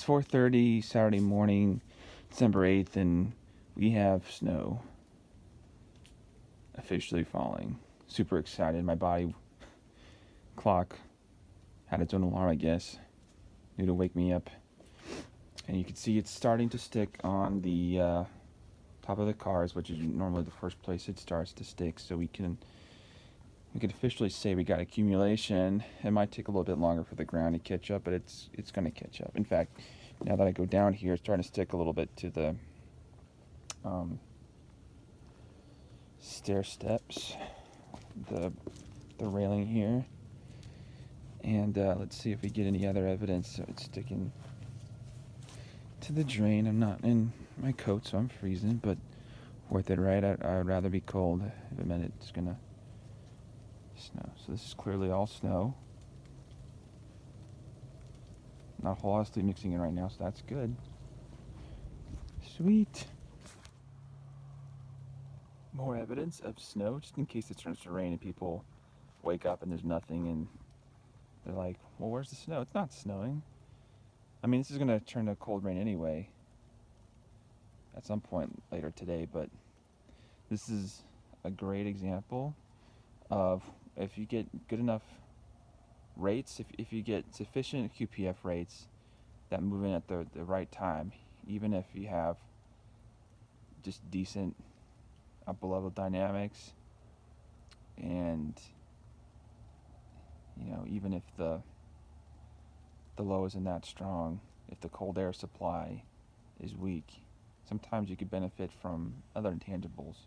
4:30 Saturday morning, December 8th, and we have snow officially falling. Super excited. My body clock had its own alarm, I guess. Knew to wake me up. And you can see it's starting to stick on the top of the cars, which is normally the first place it starts to stick. So we can officially say we got accumulation. It might take a little bit longer for the ground to catch up, but it's going to catch up. In fact, now that I go down here, it's starting to stick a little bit to the stair steps, the railing here. And let's see if we get any other evidence. So it's sticking to the drain. I'm not in my coat, so I'm freezing, but worth it, right? I would rather be cold if it meant it's gonna snow. So this is clearly all snow. Not a whole lot of sleep mixing in right now, so that's good. Sweet. More evidence of snow, just in case it turns to rain and people wake up and there's nothing and they're like, well, where's the snow? It's not snowing. I mean, this is gonna turn to cold rain anyway at some point later today, but this is a great example of if you get good enough rates, if you get sufficient QPF rates that move in at the right time, even if you have just decent upper level dynamics, and even if the low isn't that strong, if the cold air supply is weak, sometimes you could benefit from other intangibles.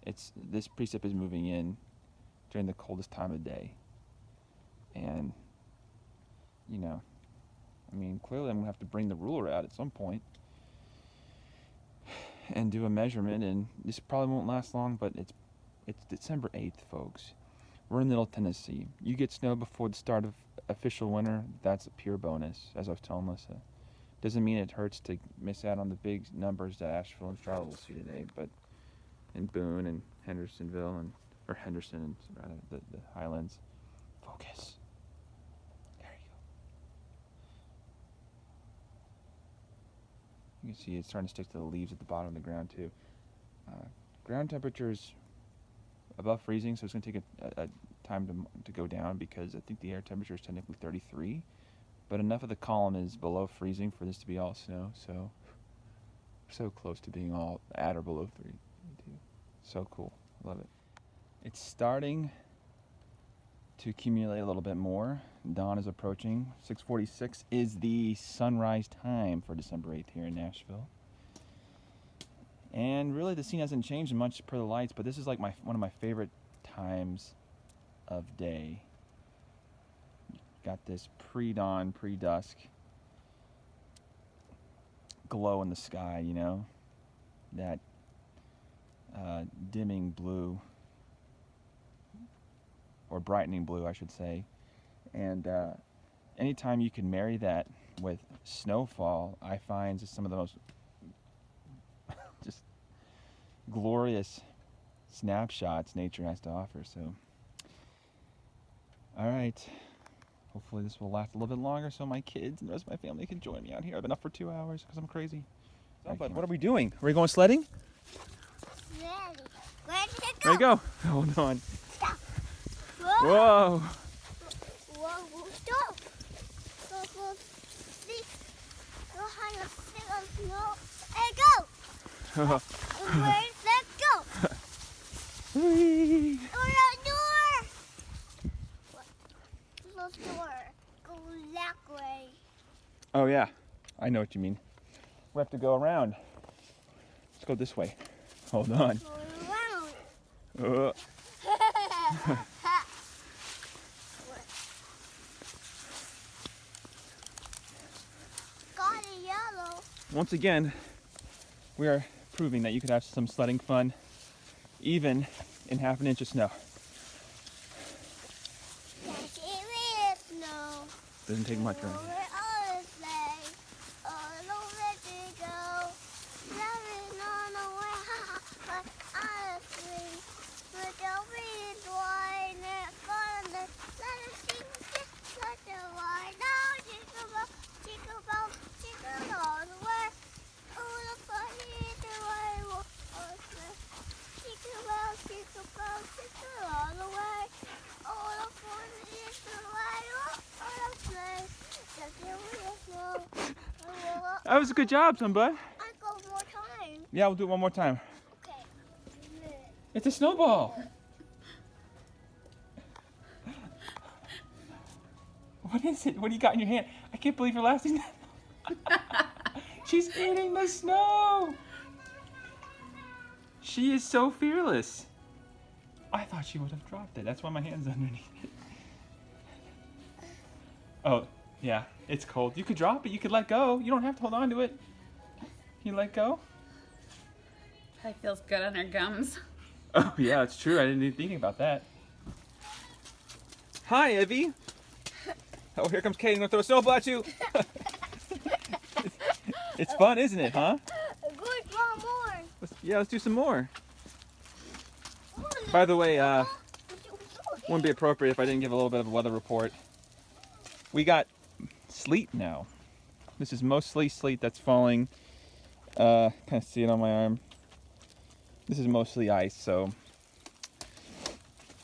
This precip is moving in during the coldest time of day, and clearly I'm gonna have to bring the ruler out at some point and do a measurement, and this probably won't last long, but it's December 8th, folks. We're in Middle Tennessee. You get snow before the start of official winter, that's a pure bonus, as I was telling Melissa. Doesn't mean it hurts to miss out on the big numbers that Asheville and Charlotte will see today, but in Boone and Hendersonville or Henderson and rather the Highlands. Focus. There you go. You can see it's starting to stick to the leaves at the bottom of the ground too. Ground temperature is above freezing, so it's going to take a time to go down, because I think the air temperature is technically 33, but enough of the column is below freezing for this to be all snow, so close to being all at or below 32. So cool. Love it. It's starting to accumulate a little bit more. Dawn is approaching. 6:46 is the sunrise time for December 8th here in Nashville. And really the scene hasn't changed much per the lights, but this is like one of my favorite times of day. Got this pre-dawn, pre-dusk glow in the sky, that dimming blue, or brightening blue, I should say. And anytime you can marry that with snowfall, I find just some of the most just glorious snapshots nature has to offer. So, all right. Hopefully this will last a little bit longer so my kids and the rest of my family can join me out here. I've been up for 2 hours because I'm crazy. But what are we doing? Are we going sledding? Ready. Where did it go? There you go. Hold on. Stop. Whoa. Whoa, stop. Go, see. Go higher, no. Hey, go. Where did that go? Whee. Oh, that door. Close door. Go that way. Oh yeah, I know what you mean. We have to go around. Let's go this way. Hold on. Go around. Got a yellow. Once again, we are proving that you could have some sledding fun even in half an inch of snow. Yes, it is snow. Doesn't take much, right? That was a good job, son, bud. I go more time. Yeah, we'll do it one more time. Okay. It's a snowball. What is it? What do you got in your hand? I can't believe you're lasting that. She's eating the snow. She is so fearless. I thought she would have dropped it. That's why my hand's underneath it. Oh, yeah, it's cold. You could drop it. You could let go. You don't have to hold on to it. You let go? Probably feels good on her gums. Oh, yeah, it's true. I didn't even think about that. Hi, Evie. Oh, here comes Katie. I'm going to throw a snowball at you. It's fun, isn't it, huh? Good, draw more. Let's do some more. By the way, wouldn't be appropriate if I didn't give a little bit of a weather report. We got sleet now. This is mostly sleet that's falling. Kind of see it on my arm. This is mostly ice, so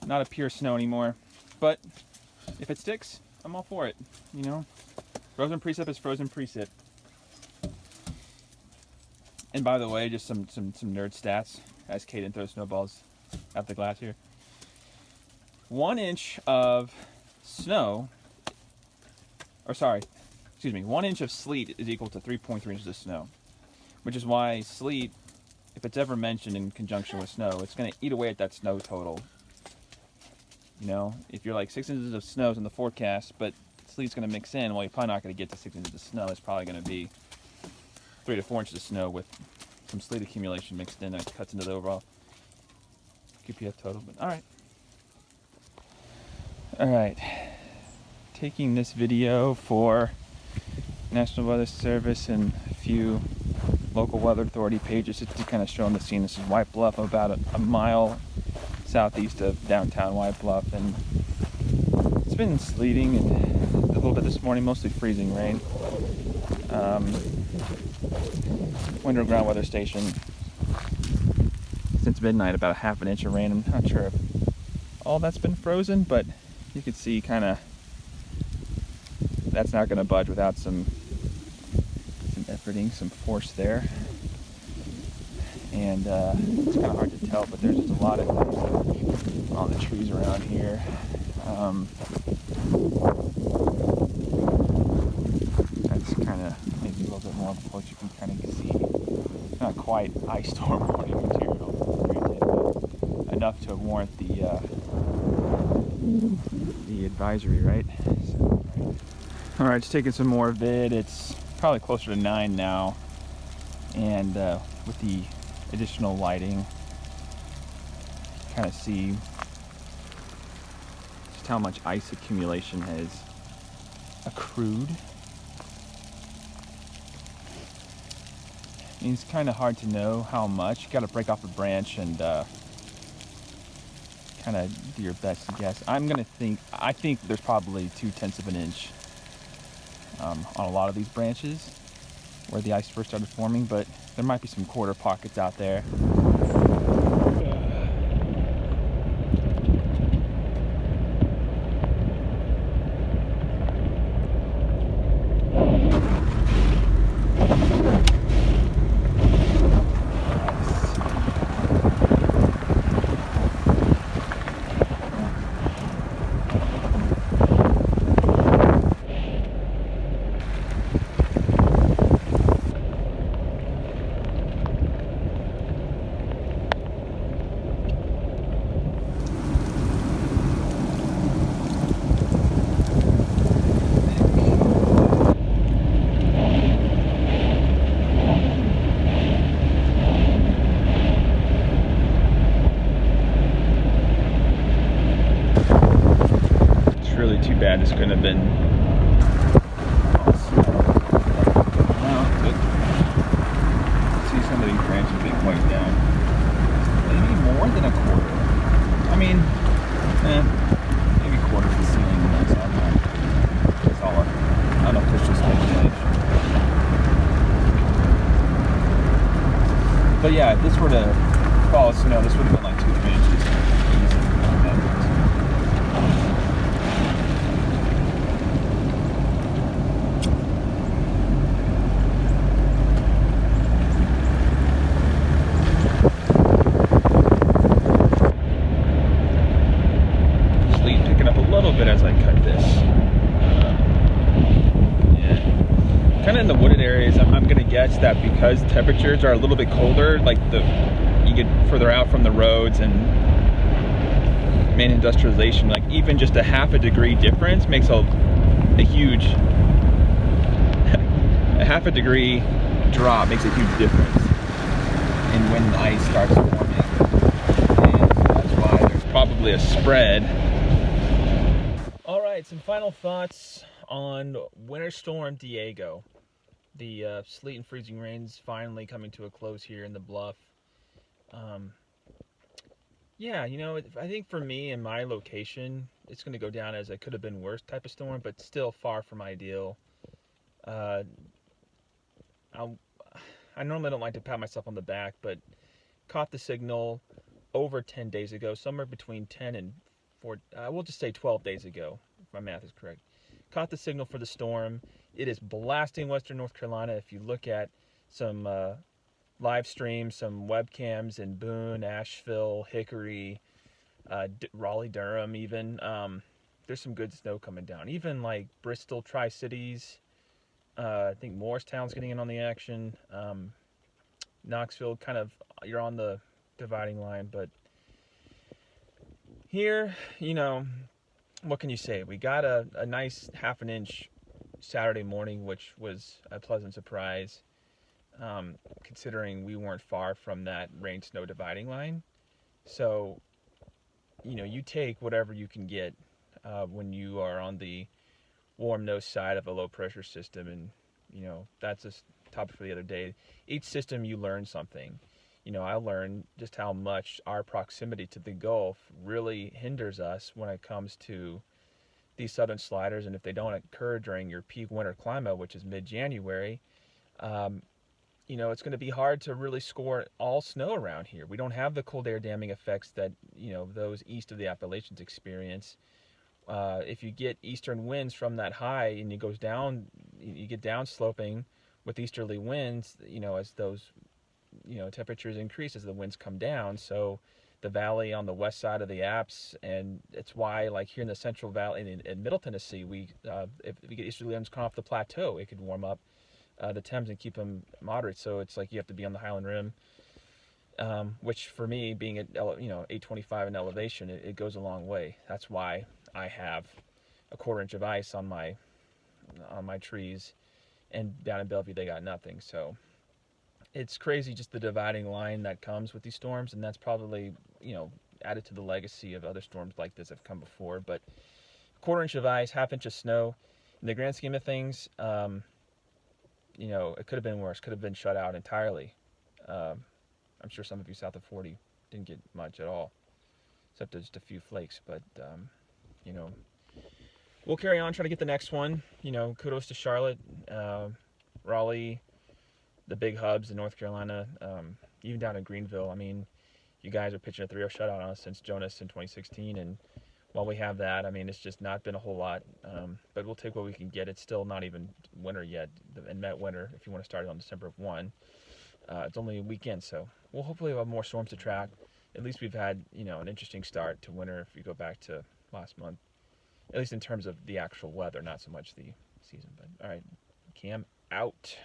not a pure snow anymore. But if it sticks, I'm all for it. You know, frozen precip is frozen precip. And by the way, just some nerd stats as Kaden throws snowballs at the glass here. 1 inch of snow, or sorry, excuse me, 1 inch of sleet is equal to 3.3 inches of snow, which is why sleet, if it's ever mentioned in conjunction with snow, it's going to eat away at that snow total. You know, if you're like 6 inches of snow is in the forecast, but sleet's going to mix in, well, you're probably not going to get to 6 inches of snow. It's probably going to be 3 to 4 inches of snow with some sleet accumulation mixed in that cuts into the overall QPF total. But all right. Taking this video for National Weather Service and a few local weather authority pages just to kind of show them the scene. This is White Bluff, about a mile southeast of downtown White Bluff, and it's been sleeting and a little bit this morning, mostly freezing rain. Winter Ground Weather Station since midnight, about a half an inch of rain. I'm not sure if all that's been frozen, but you can see kind of that's not going to budge without some efforting, some force there. And it's kind of hard to tell, but there's just a lot of on the trees around here. That's kind of maybe a little bit more of what you can kind of see. Not quite ice storm warning material, granted, but enough to warrant the advisory, right? So, all right, just taking some more vid. It's probably closer to 9 now, and with the additional lighting, kind of see just how much ice accumulation has accrued. It's kind of hard to know how much. You got to break off a branch and kind of do your best to guess. I think there's probably 0.2 of an inch on a lot of these branches where the ice first started forming, but there might be some quarter pockets out there. Bad, this couldn't have been see some of these branches being wiped down. Maybe more than a quarter. I mean, maybe a quarter of the ceiling. That's all unofficial speculation. But yeah, if this were to fall snow, this would have been like 2-3 inches. noticed that because temperatures are a little bit colder, like you get further out from the roads and main industrialization, like even just a half a degree difference makes a huge a half a degree drop makes a huge difference in when the ice starts forming. And so that's why there's probably a spread. All right, some final thoughts on Winter Storm Diego. The sleet and freezing rain's finally coming to a close here in the Bluff. Yeah, you know, I think for me and my location, it's going to go down as a could have been worse type of storm, but still far from ideal. I normally don't like to pat myself on the back, but caught the signal over 10 days ago, somewhere between 10 and 4, we'll just say 12 days ago, if my math is correct. Caught the signal for the storm. It is blasting western North Carolina. If you look at some live streams, some webcams in Boone, Asheville, Hickory, Raleigh-Durham even, there's some good snow coming down. Even like Bristol, Tri-Cities, I think Morristown's getting in on the action. Knoxville, kind of, you're on the dividing line, but here, you know, what can you say? We got a nice half an inch Saturday morning, which was a pleasant surprise, considering we weren't far from that rain-snow dividing line. So, you know, you take whatever you can get when you are on the warm nose side of a low pressure system, and you know, that's a topic for the other day. Each system you learn something. You know, I learned just how much our proximity to the Gulf really hinders us when it comes to these southern sliders, and if they don't occur during your peak winter climate, which is mid-January, you know, it's going to be hard to really score all snow around here. We don't have the cold air damming effects that, you know, those east of the Appalachians experience. If you get eastern winds from that high and it goes down, you get down sloping with easterly winds, you know, as those, you know, temperatures increase as the winds come down. So the valley on the west side of the Apps, and it's why, like here in the Central Valley in Middle Tennessee, if we get easterly winds come off the plateau, it could warm up the Thames and keep them moderate. So it's like you have to be on the Highland Rim, which for me, being at 825 in elevation, it goes a long way. That's why I have a 1/4 inch of ice on my trees, and down in Bellevue they got nothing. So it's crazy, just the dividing line that comes with these storms, and that's probably, you know, added to the legacy of other storms like this have come before. But 1/4 inch of ice, 1/2 inch of snow, in the grand scheme of things, you know, it could have been worse. Could have been shut out entirely. I'm sure some of you south of 40 didn't get much at all, except just a few flakes. But you know, we'll carry on, try to get the next one. You know, kudos to Charlotte, Raleigh, the big hubs in North Carolina, even down in Greenville. I mean, you guys are pitching a 3-0 shutout on us since Jonas in 2016, and while we have that, I mean, it's just not been a whole lot, but we'll take what we can get. It's still not even winter yet, and met winter, if you want to start it on December 1. It's only a weekend, so we'll hopefully have more storms to track. At least we've had, you know, an interesting start to winter if you go back to last month, at least in terms of the actual weather, not so much the season. But all right, Cam out.